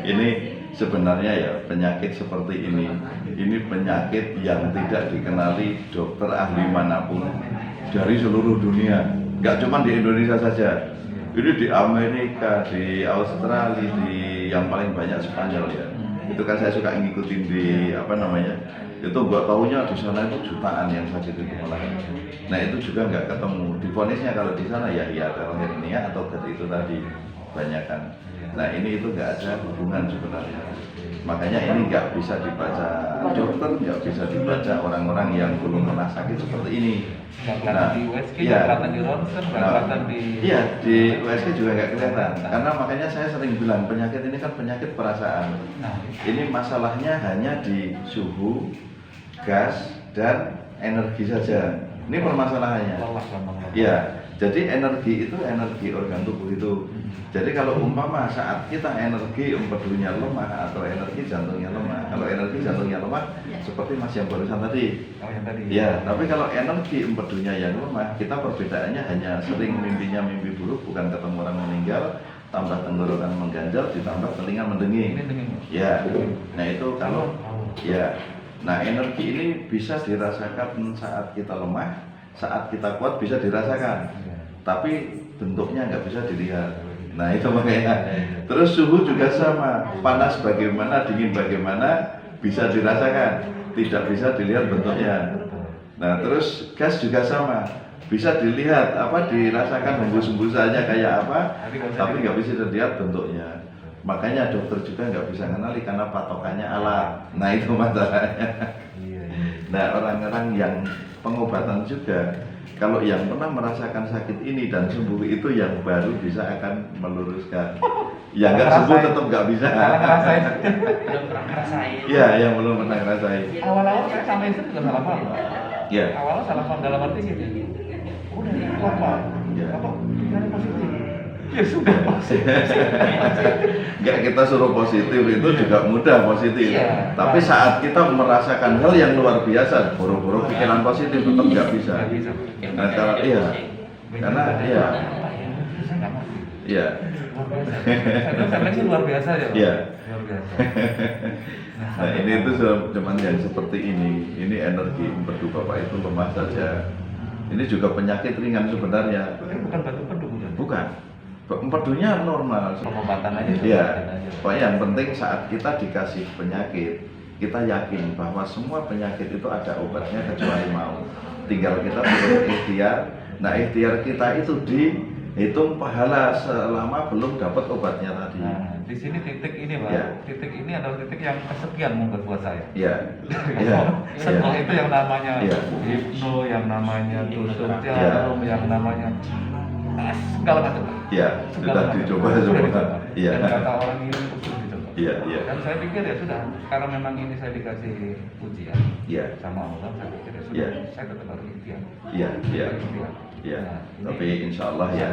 Ini sebenarnya ya penyakit seperti ini penyakit yang tidak dikenali dokter ahli manapun dari seluruh dunia, nggak cuma di Indonesia saja. Ini di Amerika, di Australia, di yang paling banyak Spanyol ya. Itu kan saya suka ngikutin di apa namanya, itu buat tahunya di sana itu jutaan yang sakit itu malah. Nah itu juga nggak ketemu. Divonisnya kalau di sana ya hiatal hernia atau itu tadi banyakan. Nah ini itu nggak ada hubungan sebenarnya. Makanya ini nggak bisa dibaca dokter, nggak bisa dibaca orang-orang yang belum pernah sakit seperti ini. Nah, di USG, kelihatan di ronsen, kelihatan di... Iya, di USG juga nggak kelihatan. Karena makanya saya sering bilang penyakit ini kan penyakit perasaan. Ini masalahnya hanya di suhu, gas, dan energi saja. Ini permasalahannya. Iya, jadi energi itu energi organ tubuh itu. Jadi kalau umpama saat kita energi empedunya lemah atau energi jantungnya lemah, kalau energi jantungnya lemah seperti Mas yang barusan tadi. Oh yang tadi. Ya, tapi kalau energi empedunya yang lemah, kita perbedaannya hanya sering mimpinya mimpi buruk, bukan ketemu orang meninggal, tambah tenggorokan mengganjal, ditambah telinga mendenging. Ya, nah itu kalau ya, nah energi ini bisa dirasakan saat kita lemah, saat kita kuat bisa dirasakan, tapi bentuknya nggak bisa dilihat. Nah itu makanya. Terus suhu juga sama, panas bagaimana, dingin bagaimana bisa dirasakan, tidak bisa dilihat bentuknya. Nah terus gas juga sama, bisa dilihat apa, dirasakan hembus-hembusannya kayak apa, tapi nggak bisa dilihat bentuknya. Makanya dokter juga nggak bisa mengenali karena patokannya alat. Nah itu masalahnya. Nah orang-orang yang pengobatan juga, kalau yang pernah merasakan sakit ini dan sembuh itu yang baru bisa akan meluruskan. Yang nggak sembuh tetap nggak bisa. Belum pernah ngerasain. Iya, yang belum pernah ngerasain. Awal-awal saya sama istri juga salah paham. Iya. Awalnya salah paham dalam arti gini. Udah ikut Pak. Iya. Apa? Pikirannya positif. Ya sudah positif. Nggak kita suruh positif itu juga mudah positif. Iya. Tapi saat kita merasakan hal yang luar biasa, buru-buru pikiran positif tetap nggak bisa. Nah, kalau iya, karena iya, iya. Karena sih luar biasa ya Pak. Iya. Luar biasa. Nah ini itu cuman yang seperti ini energi empedu Bapak itu lemah saja. Ini juga penyakit ringan sebenarnya. Bukan batu empedu Bukan. Empedunya normal. Pengobatan aja. Iya. Pokoknya yang penting saat kita dikasih penyakit, kita yakin bahwa semua penyakit itu ada obatnya kecuali mau. Tinggal kita perlu ikhtiar. Nah ikhtiar kita itu dihitung pahala selama belum dapat obatnya tadi. Nah, di sini titik ini Pak. Ya. Titik ini adalah titik yang kesekian mungkin buat saya. Iya. Iya. Setelah itu yang namanya Iya. hipno, yang namanya tusuk Iya. jarum, yang namanya segala macam. Iya. Sudah dicoba semua. Iya. Dan kata orang ini khusus dicoba. Iya. Iya. Dan saya pikir ya sudah, karena memang ini saya dikasih ujian Iya. sama Allah, saya pikir ya sudah, Iya. saya tetap harus ikhtiar. Iya. Iya. Ikhtiar. Ya, Nah, ini- tapi insya Allah ya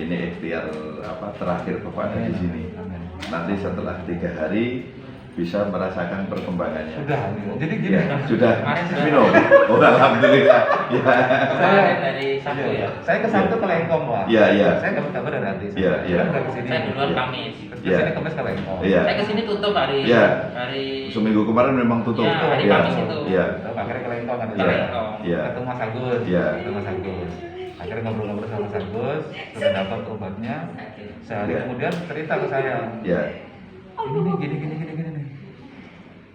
ini ikhtiar apa terakhir Bapak ada di sini. Amin. Nanti setelah 3 hari bisa merasakan perkembangannya. Sudah, jadi gini. Ya, sudah minum. Oh, alhamdulillah. Ya, Kemarin dari Sabtu ya. Saya ke Sabtu ke Lengkong Pak. Iya, iya. Saya dapat kabar dari hati. Iya, iya. Saya ke sini. Saya duluan Iya. Kamis. Ke sini Kamis ke Lengkong. Iya. Saya kesini tutup hari Iya. hari Kemarin memang tutup. Ya, hari Iya. Kamis itu. Iya. Terus akhirnya ke Lengkong kan. Iya. Iya. Ketemu Mas Agus. Iya. Ketemu Mas Agus. Akhirnya ngobrol-ngobrol sama Mas Agus, sudah dapat obatnya. Sehari Iya. kemudian cerita ke saya. Iya. Ini nih gini nih.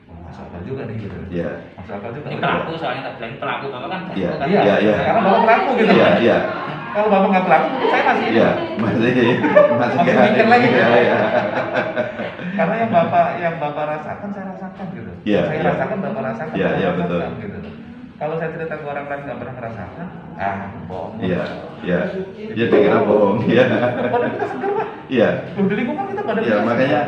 Oh, masuk akal juga nih gitu. Iya. Masuk akal juga. ini pelaku soalnya tak bilang pelaku Bapak kan pelaku Iya. kan. Iya, Iya. karena bapak pelaku gitu. Iya, iya. Kalau bapak nggak pelaku, mungkin saya masih Iya, masih Masih mikir lagi. Iya, iya. Karena yang bapak rasakan saya rasakan gitu. Iya, Saya iya. rasakan bapak rasakan. Iya, bapak iya, rasakan, betul. Gitu. Kalau saya cerita ke orang lain nggak pernah merasakan, bohong. Iya, iya. Dia dikira bohong. Iya. Padahal kita segar Pak. Iya. Loh, di lingkungan kita pada Ya makanya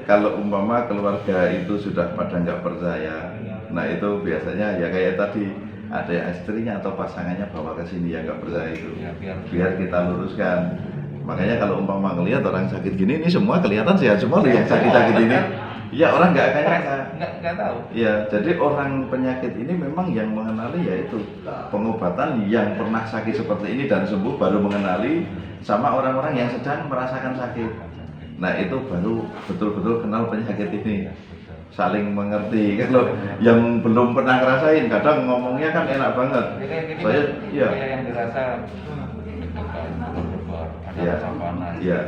kalau umpama keluarga itu sudah pada nggak percaya, nah itu biasanya ya kayak tadi ada yang istrinya atau pasangannya bawa ke sini yang nggak percaya itu, Ya, biar kita luruskan. Makanya kalau umpama ngelihat orang sakit gini, ini semua kelihatan sehat semua loh yang sakit-sakit ini. Ya orang nggak akan nyangka. nggak tahu. Ya jadi orang penyakit ini memang yang mengenali yaitu pengobatan yang pernah sakit seperti ini dan sembuh baru mengenali, sama orang-orang yang sedang merasakan sakit. Nah itu baru betul-betul kenal penyakit ini, Betul. saling mengerti. Kalau yang belum pernah ngerasain, kadang ngomongnya kan enak banget. Ya kayak gini Saya, kan, ya, kayak yang dirasa deg-degan, berdebar, ada Ya. rasa panas, ya,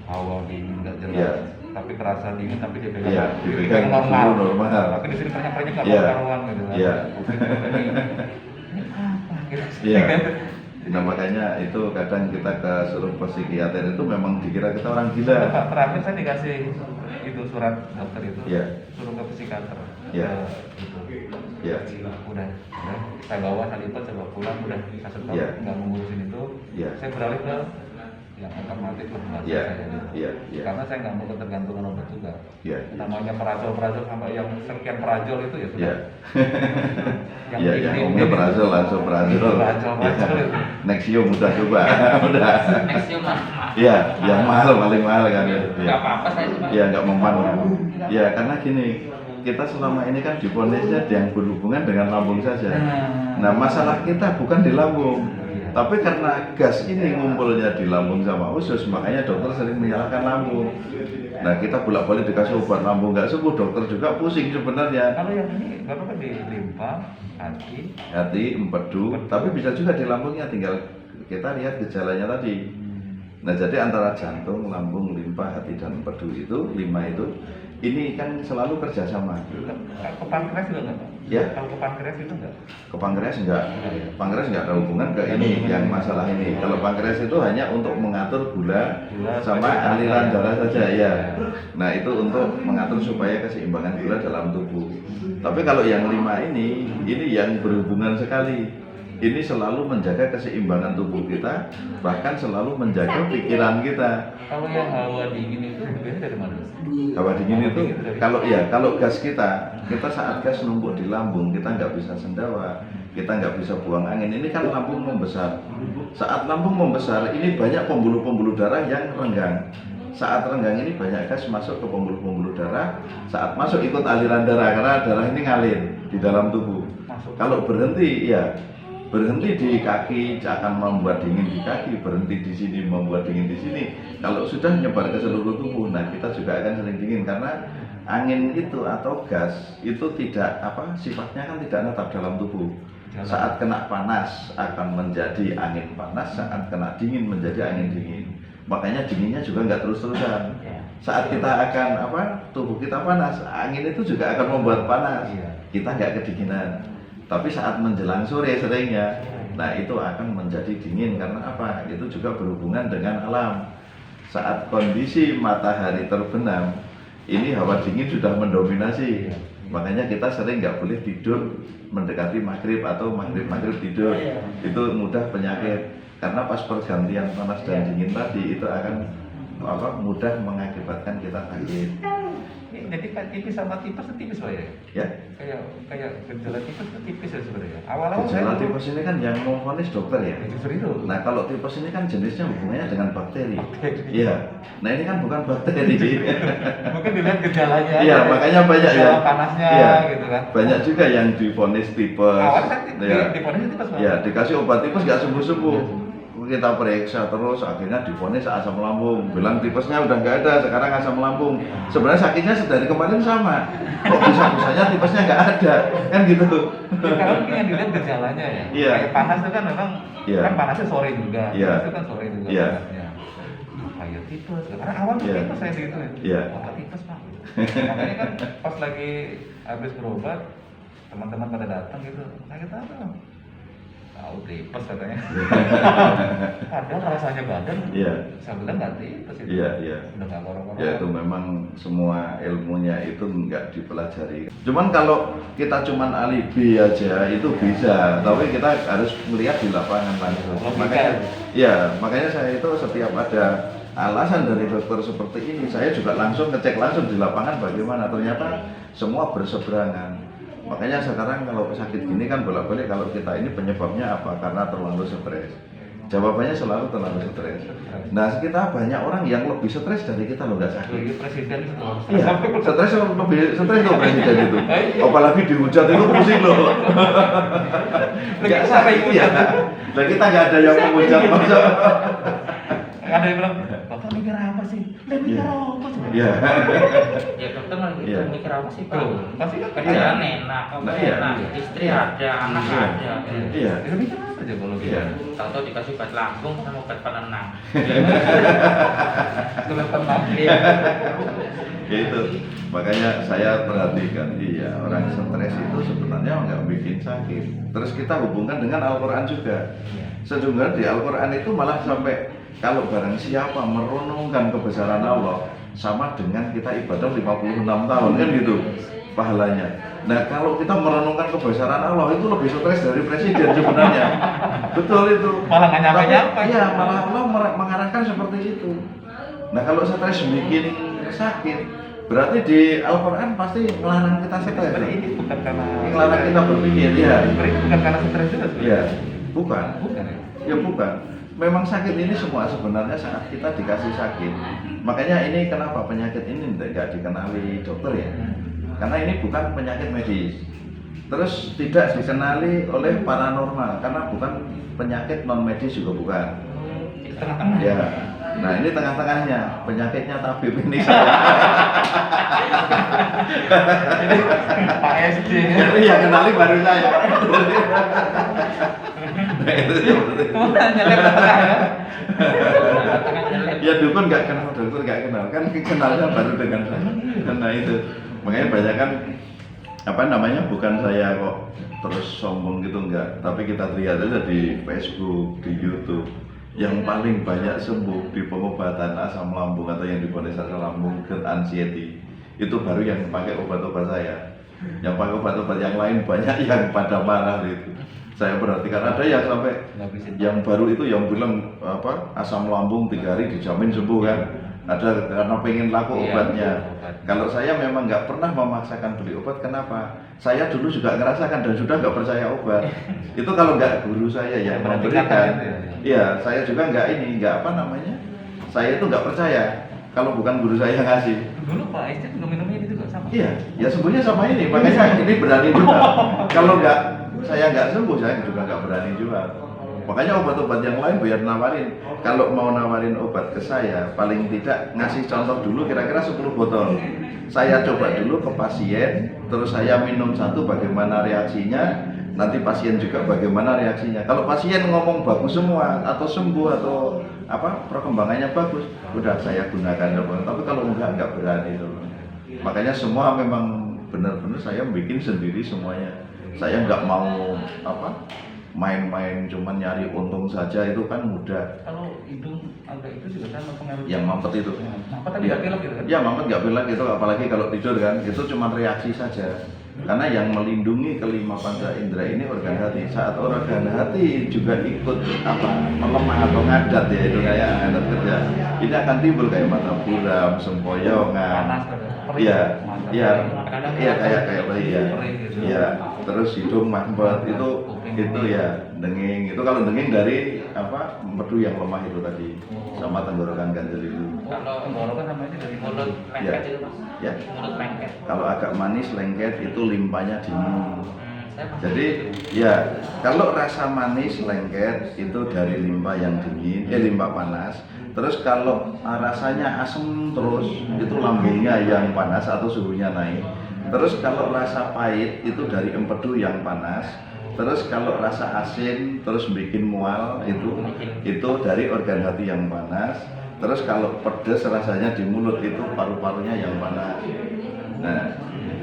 hawa dingin nggak jelas, Ya. tapi kerasa dingin tapi dipegang, Ya, dipegang normal. suhu normal. Tapi di sini banyak nggak Ya. karuan gitu kan. Ya. Ini apa gitu. Iya. Nah makanya itu kadang kita ke suruh psikiater itu memang dikira kita orang gila. Pak, terakhir saya dikasih itu surat dokter itu, Ya. suruh ke psikiater. Ya. Gitu. Ya. Udah, saya bawa, saya lipat, saya bawa pulang, udah saya stop, Ya. nggak mengurusin itu. Ya. Saya beralih ke yang alternatif lah bahasa Ya. saya gitu. Ya. Ya. Karena saya nggak mau ketergantungan obat juga. Ya. Namanya perajol sampai yang sekian perajol itu ya sudah. Ya. Yang Ya, ini, yang ini, ngomongnya ini. perazol, langsung perazol. Perazol itu. Nexium udah coba, udah. Nexium mah. Iya, yang mahal paling mahal kan ya. Nggak apa-apa saya cuma. Iya, nggak mempan. Ya, karena gini, kita selama ini kan diponisnya yang berhubungan dengan lambung saja. Nah, masalah kita bukan di lambung. Tapi karena gas ini ngumpulnya di lambung sama usus, makanya dokter sering menyalahkan lambung. Nah, kita bolak-balik dikasih obat lambung nggak sembuh, dokter juga pusing sebenarnya. Kalau yang ini nggak apa-apa di limpa, Hati, empedu, tapi bisa juga di lambungnya, tinggal kita lihat gejalanya tadi. Nah, jadi antara jantung, lambung, limpa, hati, dan empedu itu, 5 itu, ini kan selalu kerjasama. ke pankreas juga nggak Pak? Ya. Kalau ke pankreas itu nggak? Ke pankreas enggak, pankreas enggak ada hubungan ke ini, yang masalah ini. Kalau pankreas itu hanya untuk mengatur gula sama aliran darah saja, ya. Nah, itu untuk mengatur supaya keseimbangan gula dalam tubuh. Tapi kalau yang 5 ini yang berhubungan sekali. Ini selalu menjaga keseimbangan tubuh kita, bahkan selalu menjaga pikiran kita. Kalau yang hawa dingin itu biasanya dari mana? Hawa dingin itu, kalau gas kita saat gas numpuk di lambung, kita nggak bisa sendawa, kita nggak bisa buang angin. Ini kan lambung membesar. Saat lambung membesar, ini banyak pembuluh-pembuluh darah yang renggang. Saat renggang ini banyak gas masuk ke pembuluh-pembuluh darah. Saat masuk ikut aliran darah, karena darah ini ngalir di dalam tubuh. Kalau berhenti, berhenti di kaki akan membuat dingin di kaki, berhenti di sini membuat dingin di sini. Kalau sudah nyebar ke seluruh tubuh, nah kita juga akan sering dingin karena angin itu atau gas itu tidak sifatnya kan tidak netap dalam tubuh. Saat kena panas akan menjadi angin panas, saat kena dingin menjadi angin dingin. Makanya dinginnya juga nggak terus-terusan. Saat kita akan tubuh kita panas, angin itu juga akan membuat panas. Kita nggak kedinginan. Tapi saat menjelang sore seringnya, nah itu akan menjadi dingin karena apa? Itu juga berhubungan dengan alam. Saat kondisi matahari terbenam, ini hawa dingin sudah mendominasi. Makanya kita sering nggak boleh tidur mendekati maghrib atau maghrib tidur. Itu mudah penyakit karena pas pergantian panas dan dingin tadi itu akan mudah mengakibatkan kita sakit. Jadi kayak tipis sama tipes itu tipis Pak ya? Ya. Kayak gejala tipes itu tipis ya sebenarnya. Awal-awal Gejala tipes ini kan yang memvonis dokter ya. justru itu. Nah kalau tipes ini kan jenisnya hubungannya dengan bakteri. Iya. Nah ini kan bukan bakteri. Mungkin dilihat gejalanya. Iya, makanya banyak ya. Panasnya gitu kan. Banyak juga yang divonis tipes. Awalnya kan Ya. divonis tipes Pak. Ya, dikasih obat tipes nggak sembuh-sembuh. Kita periksa terus, akhirnya divonis asam lambung. Bilang tipesnya udah nggak ada, sekarang asam lambung. Sebenarnya sakitnya dari kemarin sama. Kok bisa-bisanya tipesnya nggak ada, kan gitu. Kalau mungkin yang dilihat gejalanya ya. Iya. Kayak panas itu kan memang Iya. kan panasnya sore juga. Iya. Panas itu kan sore juga. Iya. panasnya. Kayak tipes. Karena awal tuh Iya. tipes saya gitu. Iya. Obat tipes Pak. Makanya kan pas lagi habis berobat teman-teman pada datang gitu. Sakit apa? Tahu tipes katanya. Padahal rasanya badan. Iya. Saya bilang nggak tipes itu. Iya, iya. Udah nggak korong-korong. Ya itu memang semua ilmunya itu nggak dipelajari. Cuman kalau kita cuman alibi aja itu bisa, tapi kita harus melihat di lapangan langsung. Makanya saya itu setiap ada alasan dari dokter seperti ini, saya juga langsung ngecek langsung di lapangan bagaimana. Ternyata semua berseberangan. Makanya sekarang kalau sakit gini kan bolak-balik kalau kita ini penyebabnya apa? Karena terlalu stres. Jawabannya selalu terlalu stres. Nah, kita banyak orang yang lebih stres dari kita loh nggak sakit. Lagi presiden itu. Iya, stres lebih stres loh presiden itu. Apalagi dihujat itu pusing loh. Nggak sakit ya. Nah kita nggak ada yang menghujat masa. Ada yang bilang, Bapak mikir apa sih? Dia mikir apa? Iya. Ya dokter lagi Iya. mikir apa sih Pak? Tuh, pasti kan Kerjaan enak, apa Nah, iya. enak, istri ada, anak Iya. ada. Iya. Itu mikir apa aja kalau gitu? Iya. Tahu-tahu dikasih obat lambung sama obat penenang. Telepon lagi. Iya. Ya itu, makanya saya perhatikan, iya orang stres itu sebenarnya nggak bikin sakit. Terus kita hubungkan dengan Al-Quran juga. Sejujurnya di Al-Quran itu malah sampai kalau barang siapa merenungkan kebesaran Allah sama dengan kita ibadah 56 tahun kan gitu pahalanya. Nah kalau kita merenungkan kebesaran Allah itu lebih stres dari presiden sebenarnya. Betul itu. Malah nggak nyampe-nyampe. Iya, malah Allah mengarahkan seperti itu. Nah kalau stres bikin sakit, berarti di Al-Quran pasti melarang kita stres. Sebenarnya ini bukan karena Melarang kita berpikir, ya. Sebenarnya bukan karena stres juga sebenarnya. Iya, bukan. Bukan ya. Ya bukan. Memang sakit ini semua sebenarnya saat kita dikasih sakit. Makanya ini kenapa penyakit ini tidak dikenali dokter ya? Karena ini bukan penyakit medis. Terus tidak dikenali oleh paranormal karena bukan penyakit non medis juga bukan. Di tengah-tengah. Ya. Nah ini tengah-tengahnya penyakitnya tabib ini. Ini Pak SD. Yang kenali baru saya. Nah, itu seperti itu. Nyelip ke tengah ya. Tengah nyelip. Ya dukun nggak kenal, dokter nggak kenal, kan kenalnya baru dengan saya. Nah itu, makanya banyak kan apa namanya, bukan saya kok terus sombong gitu enggak, tapi kita lihat aja di Facebook, di YouTube, yang paling banyak sembuh di pengobatan asam lambung atau yang diponis asam lambung ke anxiety itu baru yang pakai obat-obat saya. Yang pakai obat-obat yang lain banyak yang pada marah itu. Saya perhatikan ada yang sampai yang baru itu yang bilang apa asam lambung 3 hari dijamin sembuh kan, ada karena pengen laku Iya, obatnya. obat. Kalau saya memang nggak pernah memaksakan beli obat, kenapa? Saya dulu juga ngerasakan dan sudah nggak percaya obat. Itu kalau nggak guru saya yang Berarti memberikan, kata itu ya? iya saya juga nggak apa namanya, saya itu nggak percaya kalau bukan guru saya yang ngasih. Dulu Pak SD juga minumnya itu juga sama. Iya, ya sembuhnya sama ini, makanya ini berani juga. Kalau saya nggak sembuh, saya juga nggak berani jual. Makanya obat-obat yang lain biar nawarin. Kalau mau nawarin obat ke saya, paling tidak ngasih contoh dulu kira-kira 10 botol. Saya coba dulu ke pasien, terus saya minum satu bagaimana reaksinya, nanti pasien juga bagaimana reaksinya. Kalau pasien ngomong bagus semua atau sembuh atau apa perkembangannya bagus, udah saya gunakan. Tapi kalau nggak berani dulu. Makanya semua memang benar-benar saya bikin sendiri semuanya. Saya nggak mau apa main-main cuman nyari untung saja, itu kan mudah. Kalau hidung ada itu juga kan mempengaruhi. Yang mampet itu. Mampet tapi Iya. nggak pilek gitu kan? Ya mampet nggak pilek itu, apalagi kalau tidur kan, itu cuma reaksi saja. Karena yang melindungi kelima panca indera ini organ hati. Saat organ hati juga ikut apa melemah atau ngadat ya, itu kayak ngadat kerja, ini akan timbul kayak mata buram, sempoyongan. Panas kan? Perih. Iya, Mata iya, perih. iya kayak perih ya. Perih gitu. Iya, terus hidung mampet itu ya denging. Itu kalau denging dari apa empedu yang lemah itu tadi, sama tenggorokan ganjel itu. Kalau Tenggorokan sama ini dari mulut Ya. lengket itu Pak. Ya. Mulut lengket. Kalau agak manis lengket itu limpanya dingin. Saya pasti Jadi gitu. ya kalau rasa manis lengket itu dari limpa yang dingin, limpa panas. Terus kalau rasanya asam terus itu lambungnya yang panas atau suhunya naik. Terus kalau rasa pahit itu dari empedu yang panas. Terus kalau rasa asin terus bikin mual itu dari organ hati yang panas. Terus kalau pedas rasanya di mulut itu paru-parunya yang panas. Nah,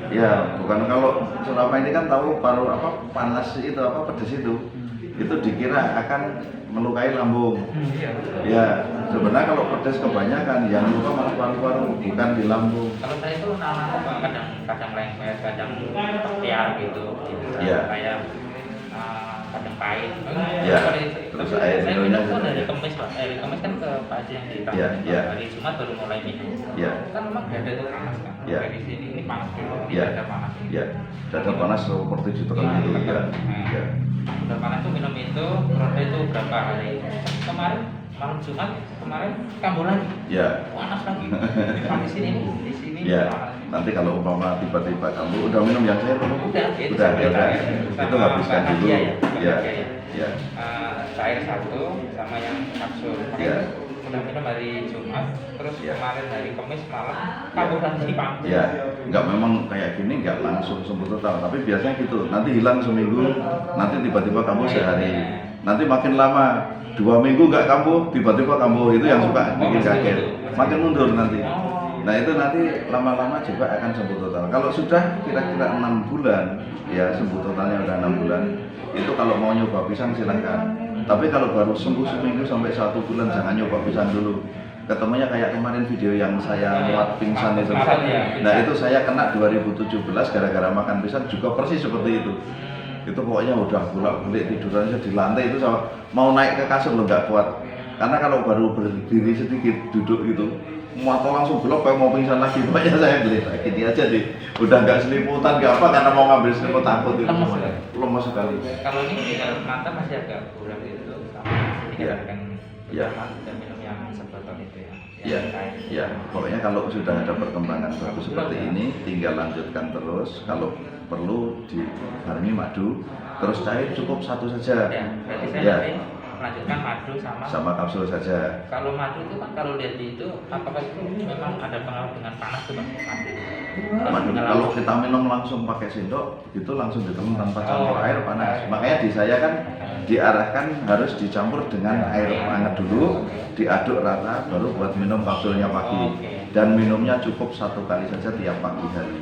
ya bukan kalau selama ini kan tahu paru apa panas itu apa pedas itu dikira akan melukai lambung. Iya. Ya sebenarnya kalau pedas kebanyakan yang luka malah paru-paru bukan di lambung. Kalau saya itu nama kadang lengket, kadang pekiar gitu. Iya. Kayak kadang pahit. Iya. Terus air saya minumnya minum tuh juga. dari Kemis Pak. Dari Kemis kan ke Pak Haji yang di kampung. Iya, iya. Hari Jumat baru mulai minum. Iya. Kan memang dada itu panas kan. Iya. Kayak di sini ini panas dulu, ini Iya. dada panas. Ya, dada panas seperti ditekan Iya, itu ya. ditekan. Ya. Udah panas tuh minum itu, rada itu berapa hari? Kemarin malam Jumat kemarin kambuh lagi. Ya. Panas lagi. Di sini di sini. Ya, panas. nanti kalau umpama tiba-tiba kamu udah minum yang saya belum? Udah, itu Udah, sampai ya udah. terakhir. Itu Sama habiskan Mbak dulu. Nadia ya, Mbak Ya, Nadia ya. ya, Cair satu sama yang kapsul. Iya. kita minum hari Jumat, terus Ya. kemarin hari Kamis malam kambuh lagi kambuh. Ya, nggak memang kayak gini nggak langsung sembuh total, tapi biasanya gitu. Nanti hilang seminggu, nanti tiba-tiba kambuh sehari. Nanti makin lama 2 minggu nggak kambuh, tiba-tiba kambuh, itu yang suka bikin kaget. Makin mundur nanti. Nah itu nanti lama-lama juga akan sembuh total. Kalau sudah kira-kira 6 bulan, ya sembuh totalnya udah 6 bulan. Itu kalau mau nyoba pisang silahkan. Tapi kalau baru sembuh seminggu sampai 1 bulan jangan nyoba pisang dulu. Ketemunya kayak kemarin video yang saya muat pingsan itu. Nah itu saya kena 2017 gara-gara makan pisang juga persis seperti itu. Itu pokoknya udah bolak-balik tidurannya di lantai itu sama mau naik ke kasur lo nggak kuat. Karena kalau baru berdiri sedikit duduk gitu, mata langsung belok kayak mau pingsan lagi. Pokoknya saya beli lagi ini aja deh. Udah nggak selimutan nggak apa karena mau ngambil selimut takut itu. Lemas sekali. Kalau ini tinggal mata masih agak kurang gitu, sama Iya. kan Iya. dan minum yang sebotol itu ya. Ya, Yang kain. ya. Pokoknya kalau sudah ada perkembangan bagus seperti ini, tinggal lanjutkan terus. Kalau perlu dibarengi madu, terus cair cukup 1 saja. Ya, berarti saya Ya. nanti melanjutkan madu Sama kapsul saja. kalau madu itu kan kalau lihat di itu apakah itu memang ada pengaruh dengan panas tuh Bang? Madu, kalau kita minum langsung pakai sendok, itu langsung ditelan tanpa campur air panas. Makanya di saya kan diarahkan harus dicampur dengan air hangat dulu, diaduk rata, baru buat minum kapsulnya pagi. Dan minumnya cukup 1 kali saja tiap pagi hari.